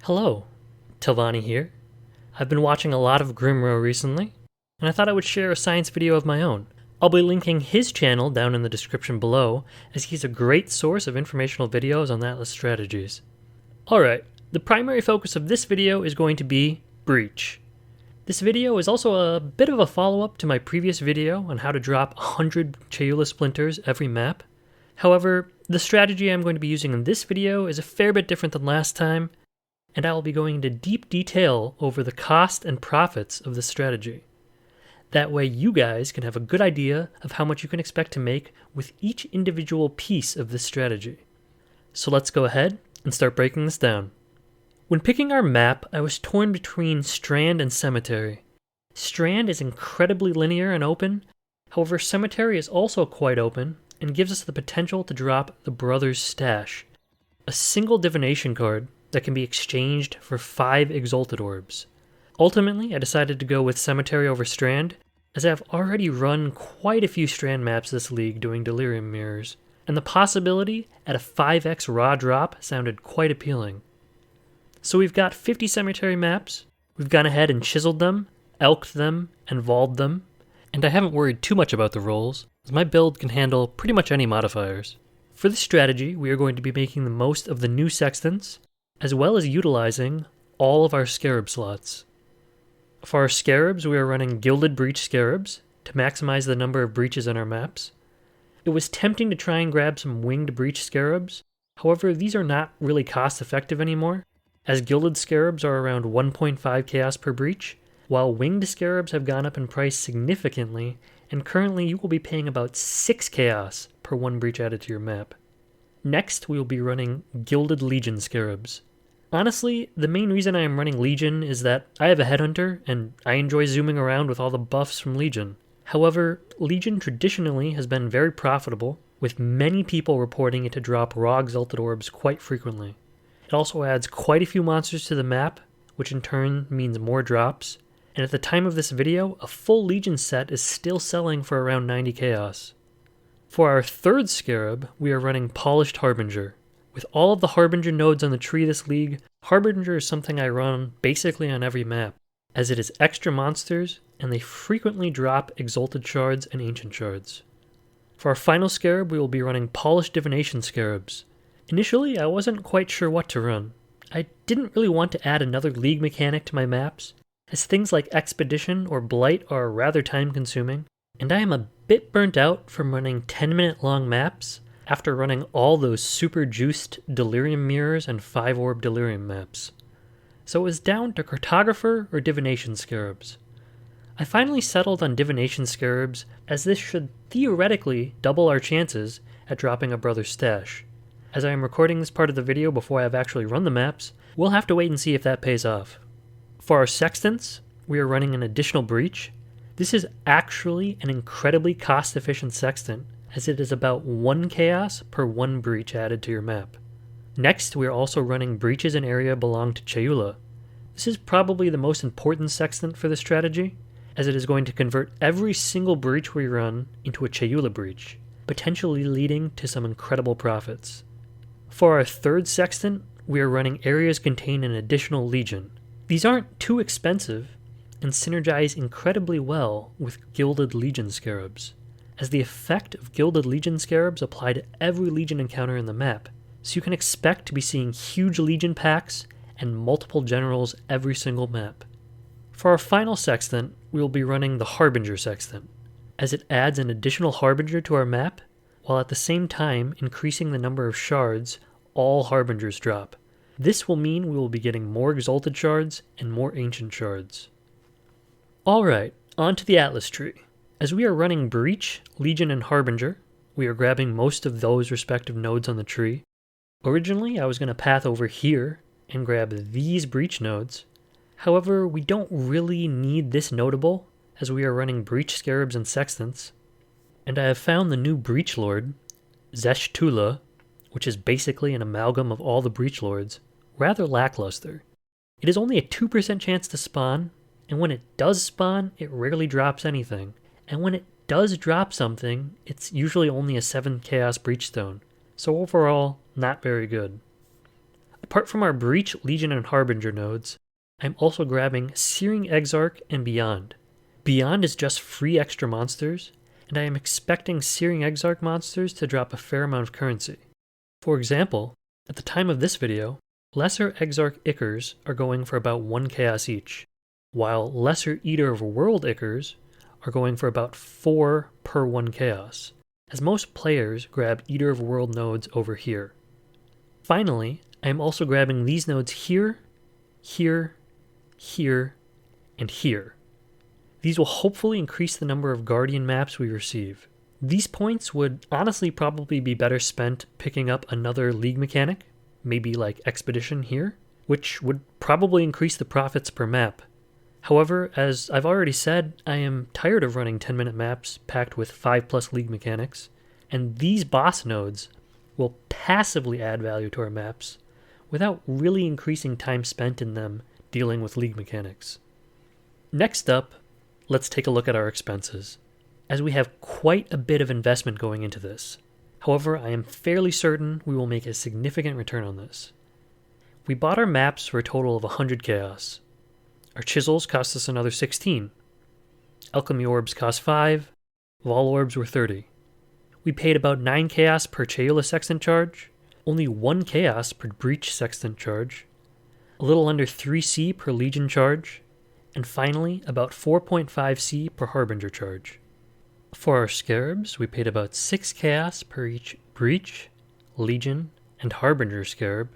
Hello, Telvanni here. I've been watching a lot of Grimro recently, and I thought I would share a science video of my own. I'll be linking his channel down in the description below, as he's a great source of informational videos on Atlas strategies. Alright, the primary focus of this video is going to be Breach. This video is also a bit of a follow-up to my previous video on how to drop 100 Chayula splinters every map. However, the strategy I'm going to be using in this video is a fair bit different than last time, and I will be going into deep detail over the cost and profits of this strategy. That way you guys can have a good idea of how much you can expect to make with each individual piece of this strategy. So let's go ahead and start breaking this down. When picking our map, I was torn between Strand and Cemetery. Strand is incredibly linear and open, however Cemetery is also quite open and gives us the potential to drop the Brothers' Stash, a single Divination card that can be exchanged for 5 Exalted Orbs. Ultimately, I decided to go with Cemetery over Strand, as I have already run quite a few Strand maps this league doing Delirium Mirrors, and the possibility at a 5x raw drop sounded quite appealing. So we've got 50 Cemetery maps, we've gone ahead and chiseled them, elked them, and volled them, and I haven't worried too much about the rolls, as my build can handle pretty much any modifiers. For this strategy, we are going to be making the most of the new Sextants, as well as utilizing all of our Scarab slots. For our Scarabs, we are running Gilded Breach Scarabs to maximize the number of breaches in our maps. It was tempting to try and grab some Winged Breach Scarabs, however these are not really cost effective anymore, as Gilded Scarabs are around 1.5 chaos per breach, while Winged Scarabs have gone up in price significantly, and currently you will be paying about 6 chaos per 1 breach added to your map. Next, we will be running Gilded Legion Scarabs. Honestly, the main reason I am running Legion is that I have a Headhunter, and I enjoy zooming around with all the buffs from Legion. However, Legion traditionally has been very profitable, with many people reporting it to drop raw Exalted Orbs quite frequently. It also adds quite a few monsters to the map, which in turn means more drops, and at the time of this video, a full Legion set is still selling for around 90 chaos. For our third Scarab, we are running Polished Harbinger. With all of the Harbinger nodes on the tree this league, Harbinger is something I run basically on every map, as it is extra monsters, and they frequently drop Exalted Shards and Ancient Shards. For our final Scarab, we will be running Polished Divination Scarabs. Initially, I wasn't quite sure what to run. I didn't really want to add another league mechanic to my maps, as things like Expedition or Blight are rather time-consuming, and I am a bit burnt out from running 10-minute long maps after running all those super juiced Delirium Mirrors and 5-orb Delirium maps. So it was down to Cartographer or Divination Scarabs. I finally settled on Divination Scarabs, as this should theoretically double our chances at dropping a Brother's Stash. As I am recording this part of the video before I have actually run the maps, we'll have to wait and see if that pays off. For our Sextants, we are running an additional Breach. This is actually an incredibly cost-efficient Sextant, as it is about 1 chaos per 1 breach added to your map. Next, we are also running breaches in area belong to Chayula. This is probably the most important Sextant for this strategy, as it is going to convert every single breach we run into a Chayula breach, potentially leading to some incredible profits. For our third Sextant, we are running areas contain an additional Legion. These aren't too expensive, and synergize incredibly well with Gilded Legion Scarabs, as the effect of Gilded Legion Scarabs apply to every Legion encounter in the map, so you can expect to be seeing huge Legion packs and multiple generals every single map. For our final Sextant, we will be running the Harbinger Sextant, as it adds an additional Harbinger to our map, while at the same time increasing the number of shards all Harbingers drop. This will mean we will be getting more Exalted Shards and more Ancient Shards. Alright, on to the Atlas tree. As we are running Breach, Legion, and Harbinger, we are grabbing most of those respective nodes on the tree. Originally, I was going to path over here and grab these Breach nodes. However, we don't really need this notable, as we are running Breach Scarabs and Sextants. And I have found the new Breach Lord, Zeshtula, which is basically an amalgam of all the Breach Lords, rather lackluster. It is only a 2% chance to spawn, and when it does spawn, it rarely drops anything. And when it does drop something, it's usually only a 7 Chaos Breachstone, so overall, not very good. A Apart from our Breach, Legion, and Harbinger nodes, I'm also grabbing Searing Exarch and Beyond. Beyond is just free extra monsters, and I am expecting Searing Exarch monsters to drop a fair amount of currency. For example, at the time of this video, Lesser Exarch Ichors are going for about 1 chaos each, while Lesser Eater of World Ichors are going for about 4 per 1 chaos, as most players grab Eater of World nodes over here. Finally, I am also grabbing these nodes here, here, here, and here. These will hopefully increase the number of Guardian maps we receive. These points would honestly probably be better spent picking up another League mechanic, maybe like Expedition here, which would probably increase the profits per map. However, as I've already said, I am tired of running 10-minute maps packed with 5+ League mechanics, and these boss nodes will passively add value to our maps without really increasing time spent in them dealing with League mechanics. Next up, let's take a look at our expenses, as we have quite a bit of investment going into this. However, I am fairly certain we will make a significant return on this. We bought our maps for a total of 100 chaos. Our chisels cost us another 16. Alchemy orbs cost 5. Vol orbs were 30. We paid about 9 chaos per Chayula Sextant charge, only 1 chaos per Breach Sextant charge, a little under 3 C per Legion charge, and finally about 4.5 C per Harbinger charge. For our Scarabs, we paid about 6 chaos per each Breach, Legion, and Harbinger Scarab,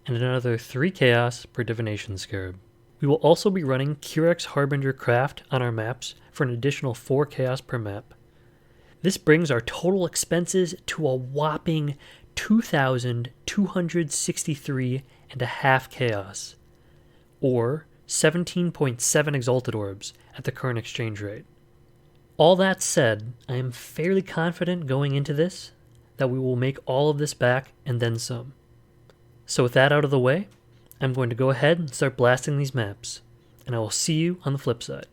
and another 3 chaos per Divination Scarab. We will also be running Curex Harbinger Craft on our maps for an additional 4 chaos per map. This brings our total expenses to a whopping 2,263.5 chaos, or 17.7 Exalted Orbs at the current exchange rate. All that said, I am fairly confident going into this that we will make all of this back and then some. So with that out of the way, I'm going to go ahead and start blasting these maps, and I will see you on the flip side.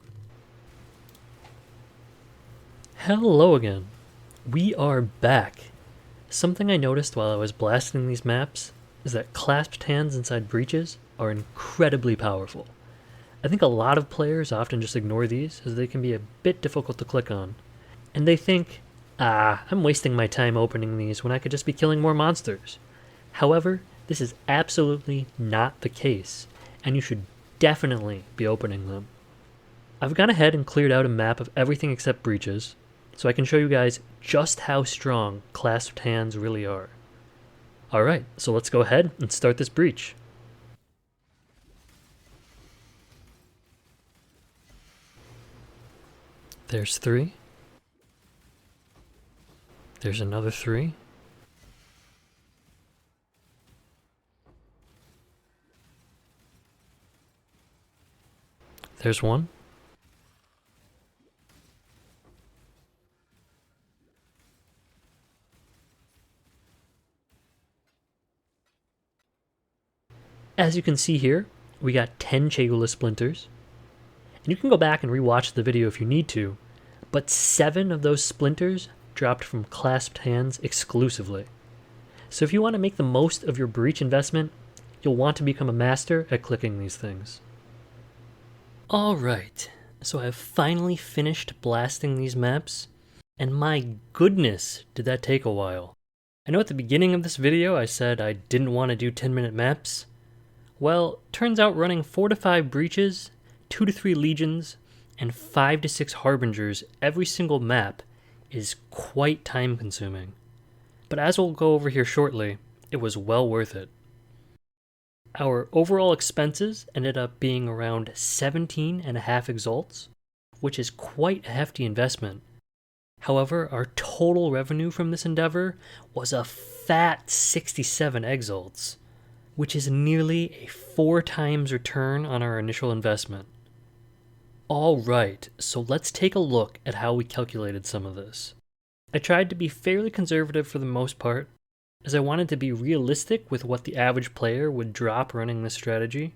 Hello again. We are back. Something I noticed while I was blasting these maps is that clasped hands inside breaches are incredibly powerful. I think a lot of players often just ignore these as they can be a bit difficult to click on, and they think, I'm wasting my time opening these when I could just be killing more monsters. However, this is absolutely not the case, and you should definitely be opening them. I've gone ahead and cleared out a map of everything except breaches, so I can show you guys just how strong clasped hands really are. Alright, so let's go ahead and start this breach. There's 3. There's another 3. There's 1. As you can see here, we got 10 Chayula splinters. And you can go back and rewatch the video if you need to, but 7 of those splinters dropped from clasped hands exclusively. So if you want to make the most of your breach investment, you'll want to become a master at clicking these things. Alright, so I've finally finished blasting these maps, and my goodness did that take a while. I know at the beginning of this video I said I didn't want to do 10-minute maps. Well, turns out running 4 to 5 breaches, 2 to 3 legions, and 5 to 6 harbingers every single map is quite time consuming. But as we'll go over here shortly, it was well worth it. Our overall expenses ended up being around 17.5 exalts, which is quite a hefty investment. However, our total revenue from this endeavor was a fat 67 exalts, which is nearly a 4 times return on our initial investment. Alright, so let's take a look at how we calculated some of this. I tried to be fairly conservative for the most part, as I wanted to be realistic with what the average player would drop running this strategy,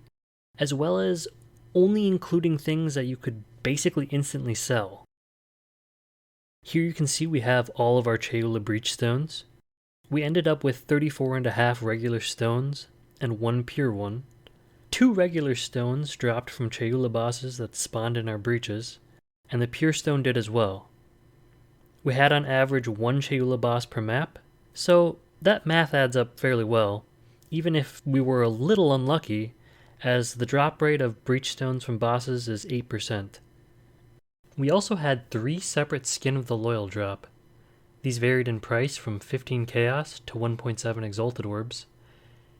as well as only including things that you could basically instantly sell. Here you can see we have all of our Chayula Breachstones. We ended up with 34.5 regular stones, and 1 pure one. 2 regular stones dropped from Chayula bosses that spawned in our breaches, and the pure stone did as well. We had on average 1 Chayula boss per map, so that math adds up fairly well, even if we were a little unlucky, as the drop rate of breachstones from bosses is 8%. We also had 3 separate Skin of the Loyal drop. These varied in price from 15 Chaos to 1.7 Exalted Orbs.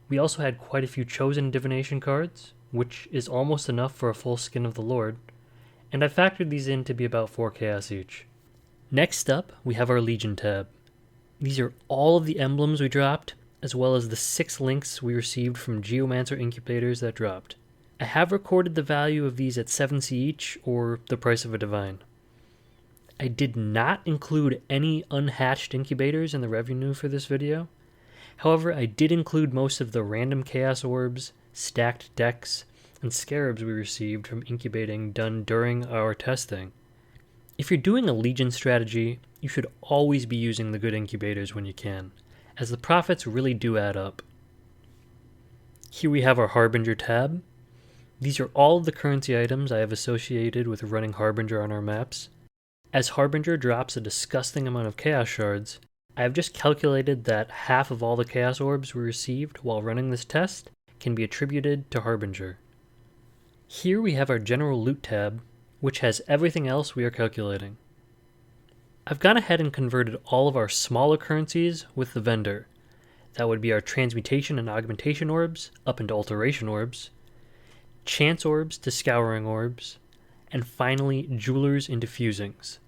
We also had quite a few Chosen Divination cards, which is almost enough for a full Skin of the Lord, and I factored these in to be about 4 Chaos each. Next up, we have our Legion tab. These are all of the emblems we dropped, as well as the 6 links we received from Geomancer incubators that dropped. I have recorded the value of these at 7C each, or the price of a divine. I did not include any unhatched incubators in the revenue for this video. However, I did include most of the random Chaos Orbs, stacked decks, and Scarabs we received from incubating done during our testing. If you're doing a Legion strategy, you should always be using the good incubators when you can, as the profits really do add up. Here we have our Harbinger tab. These are all of the currency items I have associated with running Harbinger on our maps. As Harbinger drops a disgusting amount of Chaos Shards, I have just calculated that half of all the Chaos Orbs we received while running this test can be attributed to Harbinger. Here we have our General Loot tab, which has everything else we are calculating. I've gone ahead and converted all of our smaller currencies with the vendor. That would be our Transmutation and Augmentation Orbs up into Alteration Orbs, Chance Orbs to Scouring Orbs, and finally Jewelers into Fusings.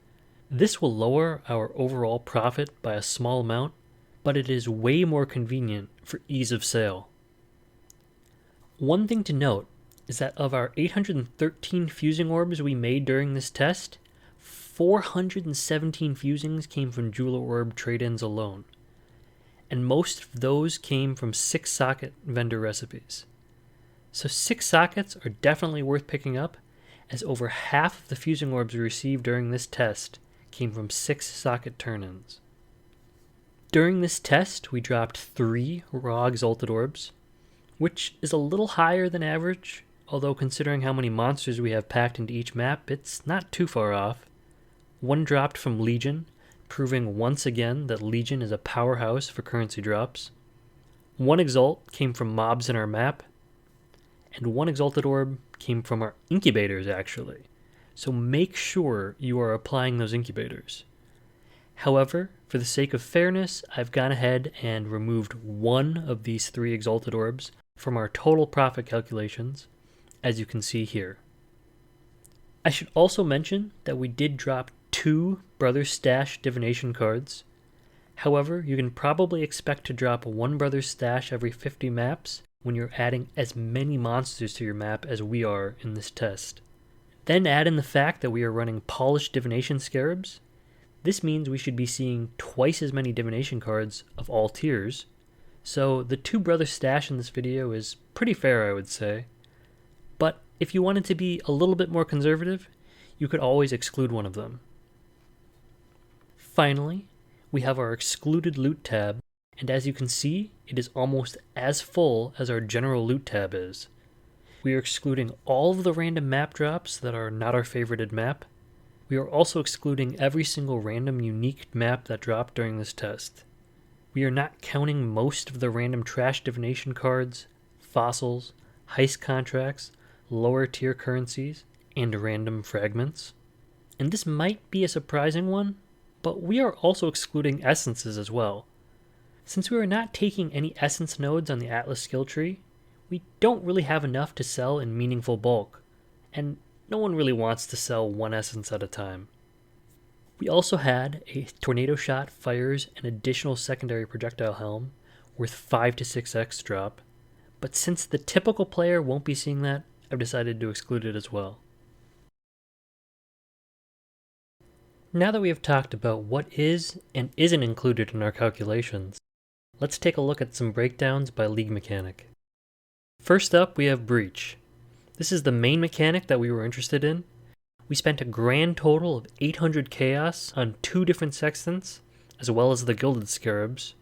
This will lower our overall profit by a small amount, but it is way more convenient for ease of sale. One thing to note is that of our 813 fusing orbs we made during this test, 417 fusings came from Jeweler Orb trade-ins alone, and most of those came from 6 socket vendor recipes. So 6 sockets are definitely worth picking up, as over half of the fusing orbs we received during this test came from 6 socket turn-ins. During this test, we dropped 3 raw Exalted Orbs, which is a little higher than average, although considering how many monsters we have packed into each map, it's not too far off. 1 dropped from Legion, proving once again that Legion is a powerhouse for currency drops. 1 Exalt came from mobs in our map, and 1 Exalted Orb came from our incubators actually, so make sure you are applying those incubators. However, for the sake of fairness, I've gone ahead and removed 1 of these 3 Exalted Orbs from our total profit calculations, as you can see here. I should also mention that we did drop 2 Brothers Stash Divination cards. However, you can probably expect to drop 1 Brothers Stash every 50 maps when you're adding as many monsters to your map as we are in this test. Then add in the fact that we are running polished Divination Scarabs. This means we should be seeing twice as many Divination cards of all tiers, so the 2 Brothers Stash in this video is pretty fair, I would say. But if you wanted to be a little bit more conservative, you could always exclude one of them. Finally, we have our Excluded Loot tab, and as you can see, it is almost as full as our General Loot tab is. We are excluding all of the random map drops that are not our favorited map. We are also excluding every single random unique map that dropped during this test. We are not counting most of the random trash divination cards, fossils, heist contracts, lower tier currencies, and random fragments. And this might be a surprising one, but we are also excluding essences as well. Since we are not taking any essence nodes on the Atlas skill tree, we don't really have enough to sell in meaningful bulk, and no one really wants to sell 1 essence at a time. We also had a Tornado Shot fires an additional secondary projectile helm worth 5 to 6x drop, but since the typical player won't be seeing that, I've decided to exclude it as well. Now that we have talked about what is and isn't included in our calculations, let's take a look at some breakdowns by league mechanic. First up, we have Breach. This is the main mechanic that we were interested in. We spent a grand total of 800 Chaos on 2 different Sextants, as well as the Gilded Scarabs.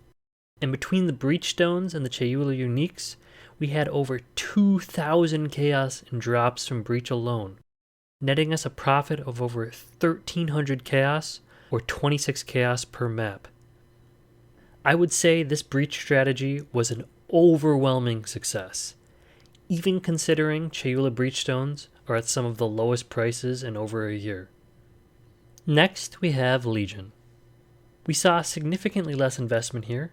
And between the Breachstones and the Chayula Uniques, we had over 2,000 chaos in drops from Breach alone, netting us a profit of over 1,300 chaos, or 26 chaos per map. I would say this Breach strategy was an overwhelming success, even considering Chayula Breachstones are at some of the lowest prices in over a year. Next, we have Legion. We saw significantly less investment here,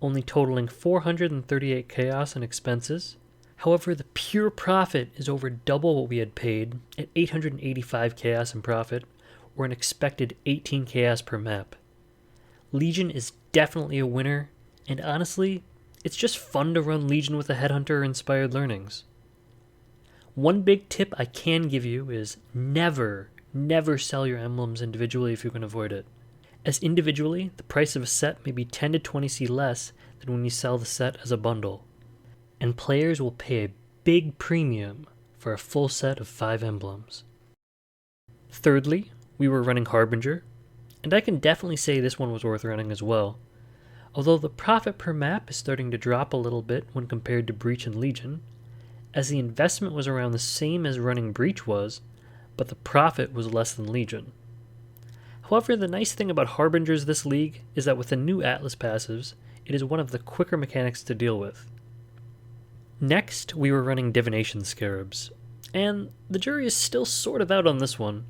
only totaling 438 chaos in expenses. However, the pure profit is over double what we had paid at 885 chaos in profit, or an expected 18 chaos per map. Legion is definitely a winner, and honestly, it's just fun to run Legion with a Headhunter-inspired learnings. One big tip I can give you is never sell your emblems individually if you can avoid it, as individually, the price of a set may be 10 to 20C less than when you sell the set as a bundle, and players will pay a big premium for a full set of 5 emblems. Thirdly, we were running Harbinger, and I can definitely say this one was worth running as well. Although the profit per map is starting to drop a little bit when compared to Breach and Legion, as the investment was around the same as running Breach was, but the profit was less than Legion. However, the nice thing about Harbingers this league is that with the new Atlas passives, it is one of the quicker mechanics to deal with. Next, we were running Divination Scarabs, and the jury is still sort of out on this one.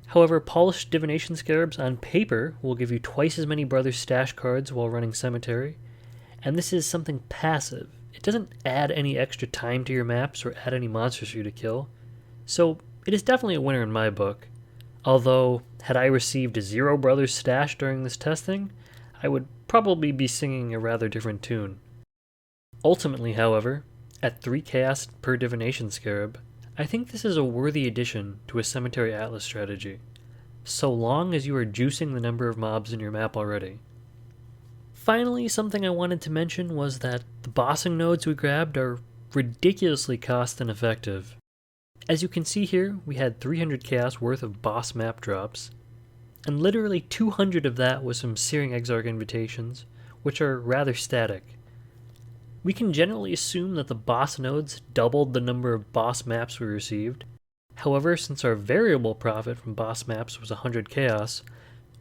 However, polished Divination Scarabs on paper will give you twice as many Brothers Stash cards while running Cemetery, and this is something passive. It doesn't add any extra time to your maps or add any monsters for you to kill, so it is definitely a winner in my book. Although, had I received a 0 Brothers Stash during this testing, I would probably be singing a rather different tune. Ultimately, however, at 3 chaos per Divination Scarab, I think this is a worthy addition to a Cemetery Atlas strategy, so long as you are juicing the number of mobs in your map already. Finally, something I wanted to mention was that the bossing nodes we grabbed are ridiculously cost ineffective. As you can see here, we had 300 chaos worth of boss map drops, and literally 200 of that was from Searing Exarch invitations, which are rather static. We can generally assume that the boss nodes doubled the number of boss maps we received. However, since our variable profit from boss maps was 100 chaos,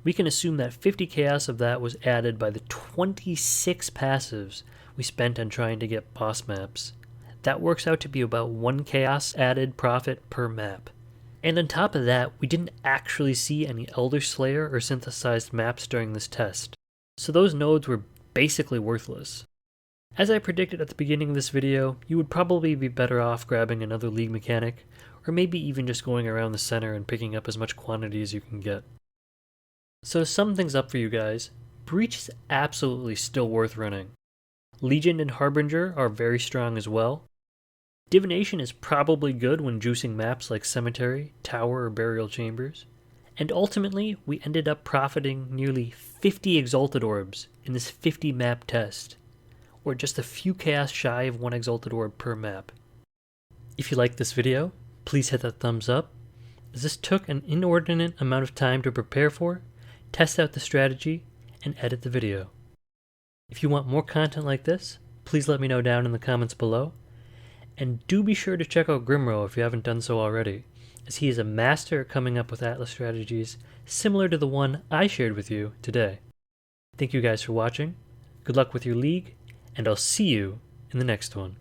we can assume that 50 chaos of that was added by the 26 passives we spent on trying to get boss maps. That works out to be about 1 chaos added profit per map. And on top of that, we didn't actually see any Elder Slayer or synthesized maps during this test, so those nodes were basically worthless. As I predicted at the beginning of this video, you would probably be better off grabbing another league mechanic, or maybe even just going around the center and picking up as much quantity as you can get. So to sum things up for you guys, Breach is absolutely still worth running. Legion and Harbinger are very strong as well. Divination is probably good when juicing maps like Cemetery, Tower, or Burial Chambers. And ultimately, we ended up profiting nearly 50 Exalted Orbs in this 50 map test, or just a few chaos shy of 1 Exalted Orb per map. If you liked this video, please hit that thumbs up, as this took an inordinate amount of time to prepare for, test out the strategy, and edit the video. If you want more content like this, please let me know down in the comments below, and do be sure to check out Grimro if you haven't done so already, as he is a master at coming up with Atlas strategies similar to the one I shared with you today. Thank you guys for watching, good luck with your league, and I'll see you in the next one.